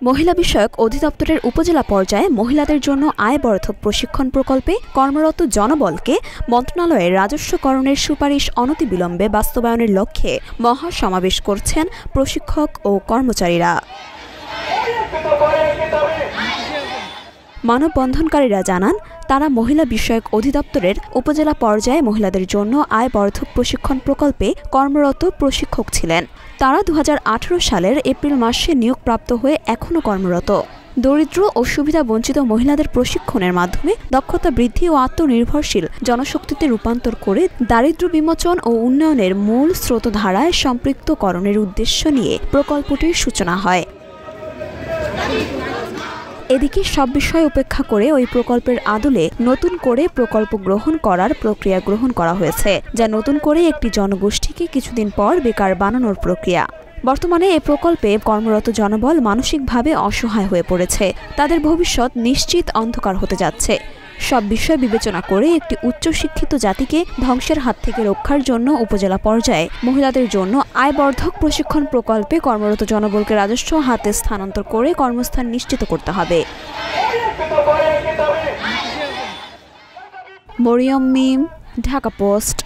মহিলা বিষয়ক অধিদপ্তরের উপজেলা পর্যায়ে মহিলাদের জন্য আয় বর্ধক প্রশিক্ষণ প্রকল্পে কর্মরত জনবলকে মন্ত্রণালয়ের রাজস্বকরণের সুপারিশ অনতিবিলম্বে বাস্তবায়নের লক্ষ্যে মহা সমাবেশ করছেন প্রশিক্ষক ও কর্মচারীরা। মানববন্ধনকারীরা জানান, তারা মহিলা বিষয়ক অধিদপ্তরের উপজেলা পর্যায়ে মহিলাদের জন্য আয় বর্ধক প্রশিক্ষণ প্রকল্পে কর্মরত প্রশিক্ষক ছিলেন। তারা 2018 সালের এপ্রিল মাসে নিয়োগপ্রাপ্ত হয়ে এখনও কর্মরত। দরিদ্র ও সুবিধা বঞ্চিত মহিলাদের প্রশিক্ষণের মাধ্যমে দক্ষতা বৃদ্ধি ও আত্মনির্ভরশীল জনশক্তিতে রূপান্তর করে দারিদ্র্য বিমোচন ও উন্নয়নের মূল স্রোতধারায় সম্পৃক্তকরণের উদ্দেশ্য নিয়ে প্রকল্পটির সূচনা হয়। এদিকে সব বিষয় উপেক্ষা করে ওই প্রকল্পের আদলে নতুন করে প্রকল্প গ্রহণ করার প্রক্রিয়া গ্রহণ করা হয়েছে, যা নতুন করে একটি জনগোষ্ঠীকে কিছুদিন পর বেকার বানানোর প্রক্রিয়া। বর্তমানে এ প্রকল্পে কর্মরত জনবল মানসিকভাবে অসহায় হয়ে পড়েছে। তাদের ভবিষ্যৎ নিশ্চিত অন্ধকার হতে যাচ্ছে। সব বিষয় বিবেচনা করে একটি উচ্চশিক্ষিত জাতিকে ধ্বংসের হাত থেকে রক্ষার জন্য উপজেলা পর্যায়ে মহিলাদের জন্য আয়বর্ধক প্রশিক্ষণ প্রকল্পে কর্মরত জনবলকে রাজস্ব হাতে স্থানান্তর করে কর্মস্থান নিশ্চিত করতে হবে। মরিয়ম মিম, ঢাকা পোস্ট।